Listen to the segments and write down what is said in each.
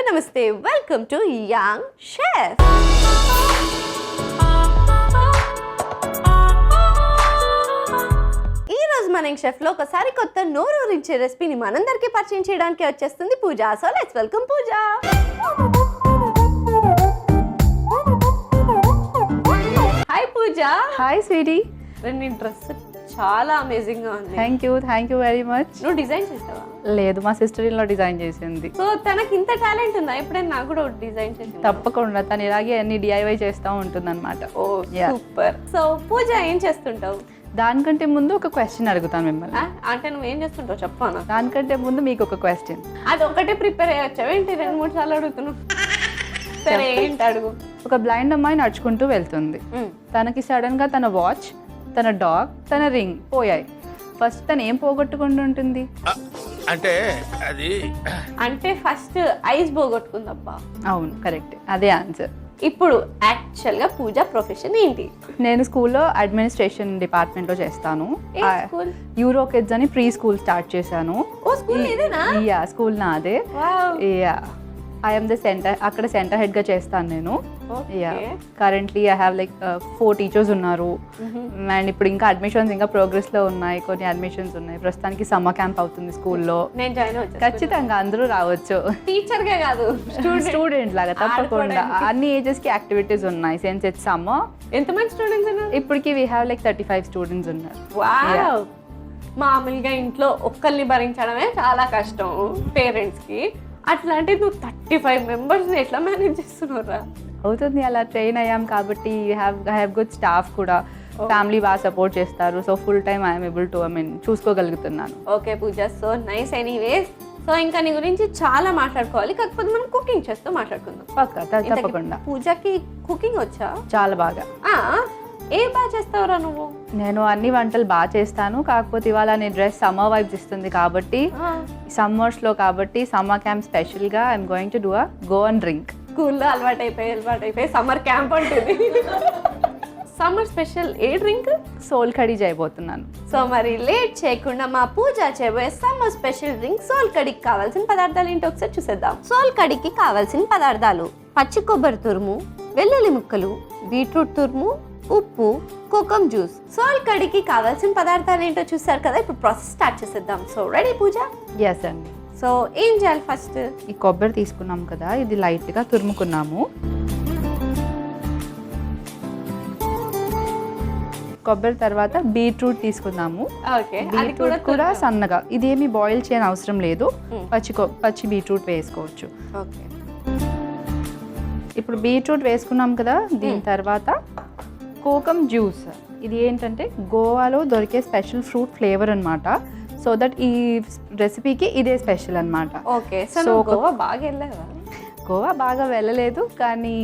నమస్తే, welcome to young chef. ఈ రోజు మన యంగ్ షెఫ్ లో ఒకసారి కొత్త నోరూరించే రెసిపీని మనందరికీ పరిచయం చేయడానికి వచ్చేస్తుంది Pooja. So let's welcome Pooja. Hi Pooja. Hi sweetie. నీ డ్రెస్ చాలా అమేజింగ్ గా ఉంది. Thank you very much. నువ్వు డిజైన్ చేసావా? లేదు, మా సిస్టర్ ఇన్ లో డిజైన్ చేసింది. సో తనకి ఇంత టాలెంట్ ఉందా? ఎప్పుడైనా నాకు కూడా డిజైన్ చేసింది? తప్పకుండా, తను ఇలాగే అన్ని డిఐవై చేస్తూ ఉంటుంది అనమాట. ఓ సూపర్. సో పూజ ఏం చేస్తుంటావు? దానికంటే ముందు ఒక క్వశ్చన్ అడుగుతాను మిమ్మల్ని. అంటే నువ్వు ఏం చేస్తుంటావు చెప్పాను. దానికంటే ముందు మీకు ఒక క్వశ్చన్. అది ఒకటే ప్రిపేర్ అయ్యొచ్చావు ఏంటి? 2-3 సార్లు అడుగుతున్నావు. సరే ఏంటి అడుగు. ఒక బ్లైండ్ అమ్మాయి నడుచుకుంటూ వెళ్తుంది. తనకి సడన్ గా తన వాచ్, తన డాగ్, తన రింగ్ పోయాయి. ఫస్ట్ తను ఏం పోగొట్టుకుంటూ ఉంటుంది? అంటే ఫస్ట్ ఐస్ పోగొట్టుకుందబ్బా. అవును, కరెక్ట్, అదే ఆన్సర్. ఇప్పుడు యాక్చువల్ గా పూజ ప్రొఫెషన్ ఏంటి? నేను స్కూల్లో అడ్మినిస్ట్రేషన్ డిపార్ట్మెంట్ లో చేస్తాను. యూరో కిడ్స్ అని ప్రీ స్కూల్ స్టార్ట్ చేశాను. యా, స్కూల్ నాదే. యా, ఐఎమ్ ద సెంటర్, అక్కడ సెంటర్ హెడ్ గా చేస్తాను నేను. Yeah, currently I have like 4 teachers ఉన్నారు. అండ్ ఇప్పుడు ఇంకా అడ్మిషన్స్ ఇంకా ప్రోగ్రెస్ లో ఉన్నాయి. కొన్ని అడ్మిషన్స్ ఉన్నాయి. ప్రస్తుతానికి సమ్మర్ క్యాంప్ అవుతుంది స్కూల్లో. ఖచ్చితంగా అందరూ రావచ్చు. టీచర్ గా కాదు, స్టూడెంట్ లాగా తప్పకుండా. అన్ని ఏజెస్ కి యాక్టివిటీస్ ఉన్నాయి. Since it's summer. ఎంతమంది స్టూడెంట్స్ ఉన్నారు? ఇప్పటికి వీ హ్యావ్ లైక్ 35 స్టూడెంట్స్ ఉన్నారు. మామూలుగా ఇంట్లో ఒక్కరిని భరించడమే చాలా కష్టం పేరెంట్స్ కి. అట్లాంటి నువ్వు 35 మెంబర్స్ ఎట్లా మేనేజ్ చేస్తున్నారా? అవుతుంది, అలా ట్రైన్ అయ్యాం కాబట్టి. ఐ హ్యావ్ గుడ్ స్టాఫ్ కూడా. ఫ్యామిలీ బాగా సపోర్ట్ చేస్తారు. So full time I'm able to చూసుకోగలుగుతున్నాను. Okay Pooja, so nice. Anyways, so ఇంకా నీ గురించి చాలా మాట్లాడుకోవాలి. కాకపోతే మనం కుకింగ్ చేస్తూ మాట్లాడుకుందాం. తప్పకుండా. పూజకి కుకింగ్ వచ్చా? చాలా బాగా. ఏం బాగా చేస్తావురా నువ్వు? నేను అన్ని వంటలు బాగా చేస్తాను. కాకపోతే ఇవాళ నీ డ్రెస్ సమ్మర్ వైబ్స్ ఇస్తుంది కాబట్టి, సమ్మర్స్ లో కాబట్టి సమ్మర్ క్యాంప్ స్పెషల్ గా I'm going to do a go and drink. స్కూల్లో అలవాటు అయిపోయి సమ్మర్ క్యాంప్ అంటుంది. సమ్మర్ స్పెషల్ ఏ డ్రింక్? సోల్ కడి చేయబోతున్నాను. సో మరి లేట్ చేయకుండా మా పూజ చేయబోయే సమ్మర్ స్పెషల్ డ్రింక్ సోల్ కడికి కావాల్సిన పదార్థాలు ఏంటో ఒకసారి చూసేద్దాం. సోల్ కడికి కావాల్సిన పదార్థాలు: పచ్చి కొబ్బరి తురుము, వెల్లుల్లి ముక్కలు, బీట్రూట్ తురుము, ఉప్పు, కోకం జ్యూస్. సోల్ కడికి కావాల్సిన పదార్థాలు ఏంటో చూసారు కదా. ఇప్పుడు ప్రాసెస్ స్టార్ట్ చేసేద్దాం. సో రెడీ పూజ? ఎస్ అండి. సో ఏం చేయాలి? ఫస్ట్ ఈ కొబ్బరి తీసుకున్నాం కదా, ఇది లైట్ గా తురుముకున్నాము. కొబ్బరి తర్వాత బీట్రూట్ తీసుకుందాము. బీట్రూట్ కూడా సన్నగా. ఇదేమి బాయిల్ చేయని అవసరం లేదు. పచ్చి బీట్రూట్ వేసుకోవచ్చు. ఇప్పుడు బీట్రూట్ వేసుకున్నాం కదా, దీని తర్వాత కోకం జ్యూస్. ఇది ఏంటంటే గోవాలో దొరికే స్పెషల్ ఫ్రూట్ ఫ్లేవర్ అన్నమాట. సో దట్ ఈ రెసిపీకి ఇదే స్పెషల్ అన్నమాట. సో గోవా బాగా వెళ్ళావా? గోవా బాగా వెళ్ళలేదు, కానీ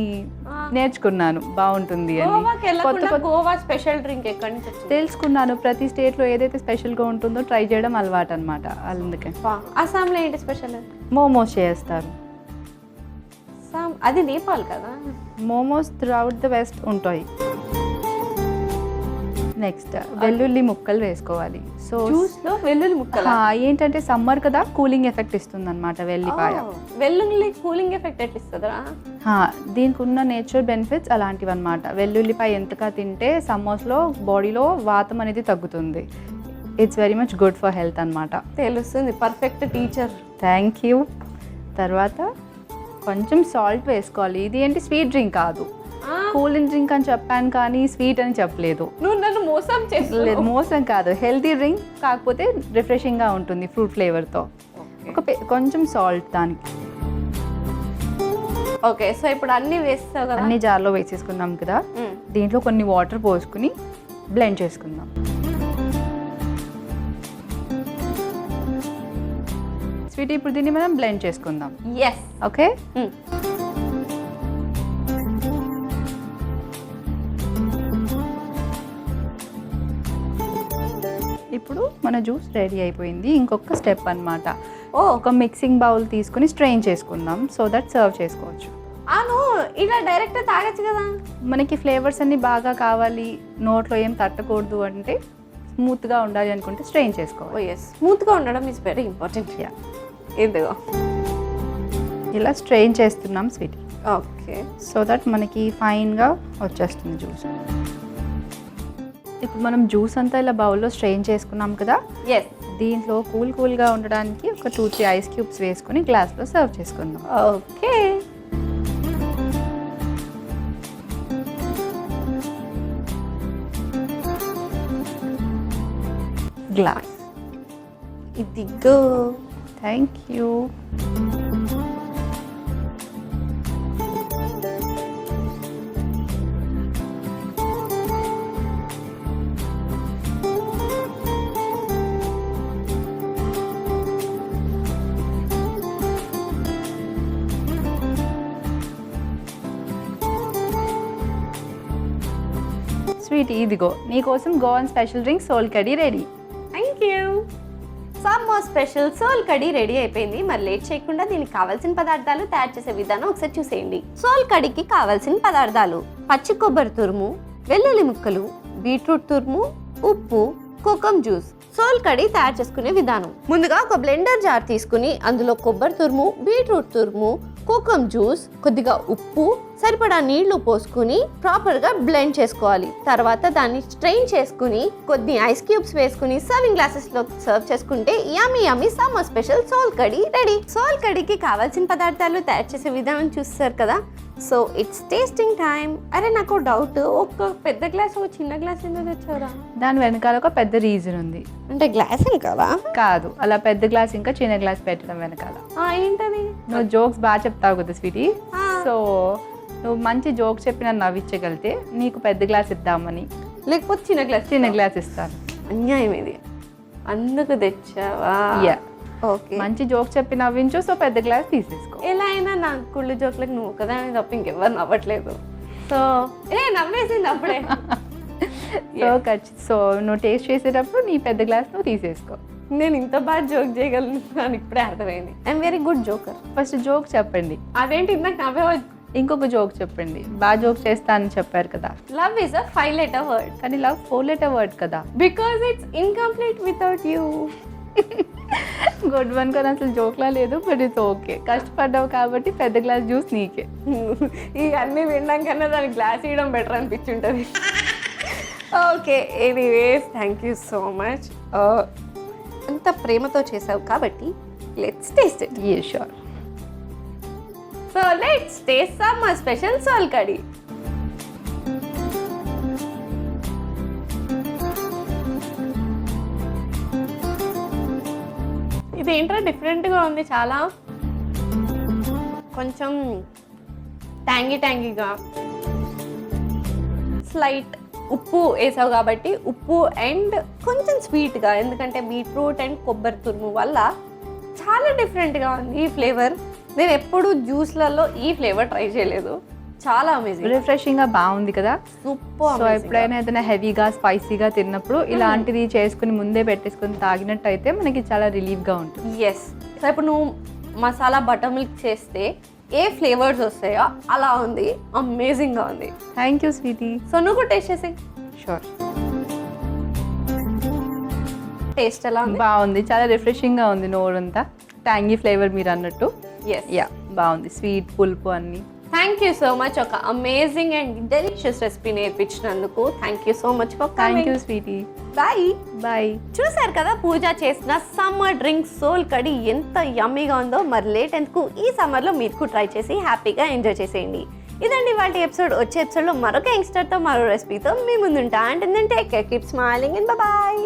నేర్చుకున్నాను బాగుంటుంది అని. గోవా స్పెషల్ డ్రింక్ ఎక్కడి నుంచి తెలుసుకున్నాను. ప్రతి స్టేట్ లో ఏదైతే స్పెషల్ గా ఉంటుందో ట్రై చేయడం అలవాటు అన్నమాట. అందుకే. అస్సాంలో ఏంటి స్పెషల్? మోమోస్ చేస్తారు. అది నేపాల్ కదా. మోమోస్ త్రూఅవుట్ ద వెస్ట్ ఉంటాయి. నెక్స్ట్ వెల్లుల్లి ముక్కలు వేసుకోవాలి. సో జ్యూస్ లో వెల్లుల్లి ముక్కలు ఏంటంటే సమ్మర్ కదా, కూలింగ్ ఎఫెక్ట్ ఇస్తుంది అనమాట వెల్లిపాయ. వెల్లుల్లి కూలింగ్ ఎఫెక్ట్ ఎట్టిస్తుందా? దీనికి ఉన్న నేచురల్ బెనిఫిట్స్ అలాంటివి అనమాట. వెల్లుల్లిపాయ ఎంతగా తింటే సమ్మర్స్ లో బాడీలో వాతం అనేది తగ్గుతుంది. It's very much good for health అనమాట. తెలుస్తుంది, పర్ఫెక్ట్ టీచర్. Thank you. తర్వాత కొంచెం సాల్ట్ వేసుకోవాలి. ఇది ఏంటి స్వీట్ డ్రింక్ కాదు, కూలింగ్ డ్రింక్ అని చెప్పాను కానీ స్వీట్ అని చెప్పలేదు. నువ్వు నన్ను మోసం చేస్తలేదు. మోసం కాదు, హెల్తీ డ్రింక్, కాకపోతే రిఫ్రెషింగ్ గా ఉంటుంది ఫ్రూట్ ఫ్లేవర్ తో. కొంచెం సాల్ట్ దానికి. ఓకే, సో ఇప్పుడు అన్ని వేస్తావు కదా? అన్ని జార్లో వేసేసుకున్నాం కదా. దీంట్లో కొన్ని వాటర్ పోసుకుని బ్లెండ్ చేసుకుందాం. స్వీట్, ఇప్పుడు దీన్ని మనం బ్లెండ్ చేసుకుందాం. ఓకే. ఇప్పుడు మన జ్యూస్ రెడీ అయిపోయింది. ఇంకొక స్టెప్ అన్నమాట. ఒక మిక్సింగ్ బౌల్ తీసుకుని స్ట్రెయిన్ చేసుకుందాం. సో దట్ సర్వ్ చేసుకోవచ్చు. ఇలా డైరెక్ట్ తాగొచ్చు కదా. మనకి ఫ్లేవర్స్ అన్ని బాగా కావాలి, నోట్లో ఏం తట్టకూడదు అంటే, స్మూత్ గా ఉండాలి అనుకుంటే స్ట్రెయిన్ చేసుకోవాలి. స్మూత్ గా ఉండడం ఇస్ వెరీ ఇంపార్టెంట్. యా. ఇదిగో ఇలా స్ట్రెయిన్ చేస్తున్నాం స్వీటీ, ఓకే. సో దట్ మనకి ఫైన్గా వచ్చేస్తుంది జ్యూస్. ఇప్పుడు మనం జ్యూస్ అంతా ఇలా బౌల్లో స్ట్రెయిన్ చేసుకున్నాం కదా, ఎస్. దీంట్లో కూల్గా ఉండడానికి ఒక 2-3 ఐస్ క్యూబ్స్ వేసుకొని గ్లాస్లో సర్వ్ చేసుకుందాం. ఓకే. గ్లాస్. ఇదిగో. Thank you. స్వీటీ, ఇదిగో నీకోసం గోవన్ స్పెషల్ డ్రింక్ సోల్ కడీ రెడీ. Thank you. Summer special sol kadhi ready అయిపోయింది. మరి లేట్ చేయకుండా దీనికి కావాల్సిన పదార్థాలు తయారు చేసే విధానం ఒకసారి చూసేయండి. సోల్ కడీకి కావాల్సిన పదార్థాలు: పచ్చి కొబ్బరి తురుము, వెల్లుల్లి ముక్కలు, బీట్రూట్ తురుము, ఉప్పు, కోకం జ్యూస్. సోల్ కడీ తయారు చేసుకునే విధానం: ముందుగా ఒక బ్లెండర్ జార్ తీసుకుని అందులో కొబ్బరి తురుము, బీట్రూట్ తురుము, కోకం జ్యూస్, కొద్దిగా ఉప్పు, సరిపడా నీళ్లు పోసుకుని ప్రాపర్గా బ్లెండ్ చేసుకోవాలి. తర్వాత దాన్ని స్ట్రెయిన్ చేసుకుని కొద్ది ఐస్ క్యూబ్స్ వేసుకుని సర్వింగ్ గ్లాసెస్లో సర్వ్ చేసుకుంటే yummy summer special sol kadhi రెడీ. సోల్ కడీకి కావాల్సిన పదార్థాలు తయారు చేసే విధానం చూస్తారు కదా. So it's tasting time. అరే నాకు డౌట్, ఒక పెద్ద గ్లాస్ ఒక చిన్న గ్లాస్ ఎందుకు తెచ్చారా? దాని వెనకాల ఒక పెద్ద రీజన్ ఉంది. అంటే గ్లాస్ కదా? కాదు, అలా పెద్ద గ్లాస్ ఇంకా చిన్న గ్లాస్ పెట్టడం వెనకాల ఏంటది? నువ్వు జోక్స్ బాగా చెప్తావు కదా స్వీటీ, సో నువ్వు మంచి జోక్ చెప్పి నన్ను నవ్వించగలితే నీకు పెద్ద గ్లాస్ ఇద్దామని, లేకపోతే చిన్న గ్లాస్ ఇస్తాను. అన్యాయం ఇది, అందుకు తెచ్చావా? Yeah, okay. మంచి జోక్ చెప్పి నవ్వించు, సో పెద్ద గ్లాస్ తీసేసుకో. ఎలా అయినా నా కుళ్ళు జోక్లకు నువ్వు కదా తప్ప ఇంకెవ్వరు నవ్వట్లేదు. సో నవ్వేసింది అప్పుడే. సో నువ్వు టేస్ట్ చేసేటప్పుడు నీ పెద్ద గ్లాస్ నువ్వు తీసేసుకో. నేను ఇంత బాగా జోక్ చేయగలను అని ఇప్పుడే అర్థమైంది. I'm very good joker. First joke చెప్పండి. అదేంటి ఇందాక నవ్వే. ఇంకొక జోక్ చెప్పండి. బాగా జోక్ చేస్తా అని చెప్పారు కదా. Love is a 5-letter word. కానీ లవ్ 4-letter వర్డ్ కదా. Because it's incomplete without you. Good one కానీ అసలు జోక్లా లేదు, బట్ ఇట్స్ ఓకే. కష్టపడ్డావు కాబట్టి పెద్ద గ్లాస్ జ్యూస్ నీకే. ఇవన్నీ వినడం కన్నా దానికి గ్లాస్ ఇవ్వడం బెటర్ అనిపించుంటుంది. Okay, anyways thank you so much. అంత ప్రేమతో చేసావు కాబట్టి let's taste it. Yeah sure. So let's taste summer special sol kadhi. ఇది ఏంటో డిఫరెంట్గా ఉంది చాలా. కొంచెం ట్యాంగీగా, స్లైట్ ఉప్పు వేసావు కాబట్టి ఉప్పు అండ్ కొంచెం స్వీట్గా, ఎందుకంటే బీట్రూట్ అండ్ కొబ్బరి తురుము వల్ల చాలా డిఫరెంట్గా ఉంది ఈ ఫ్లేవర్. నేను ఎప్పుడు జ్యూస్లలో ఈ ఫ్లేవర్ ట్రై చేయలేదు. చాలా అమేజింగ్, రిఫ్రెషింగ్గా బాగుంది కదా. సూపర్. సో ఎప్పుడైనా ఏదైనా హెవీగా స్పైసీగా తిన్నప్పుడు ఇలాంటిది చేసుకుని ముందే పెట్టేసుకుని తాగినట్టయితే మనకి చాలా రిలీఫ్గా ఉంటుంది. ఎస్. సో ఇప్పుడు నువ్వు మసాలా బటర్ మిల్క్ చేస్తే ఏ ఫ్లేవర్స్ వస్తాయో అలా ఉంది. అమేజింగ్గా ఉంది. Thank you Sweety. సో నువ్వు కూడా టేస్ట్ చేసి. షూర్. టేస్ట్ ఎలా ఉంది? బాగుంది, చాలా రిఫ్రెషింగ్గా ఉంది. నోరంతా ట్యాంగీ ఫ్లేవర్ మీరు అన్నట్టు. ఎస్. యా, బాగుంది. స్వీట్, పులుపు అన్ని. Thank you so much. ఒక అమేజింగ్ అండ్ డెలిషియస్ రెసిపీ నేర్పించినందుకు thank you so much for thank coming. You sweetie. Bye bye. చూసారు కదా పూజ చేసిన సమ్మర్ డ్రింక్ సోల్ కడీ ఎంత యమ్మీగా ఉందో. మరి లేట్ ఎందుకు, ఈ సమ్మర్లో మీరు ట్రై చేసి హ్యాపీగా ఎంజాయ్ చేసేయండి. ఇదండి వాటి ఎపిసోడ్. వచ్చే ఎపిసోడ్లో మరొక యంగ్స్టర్తో మరో రెసిపీతో మీ ముందుంటా. అంటే take care, keep smiling and bye.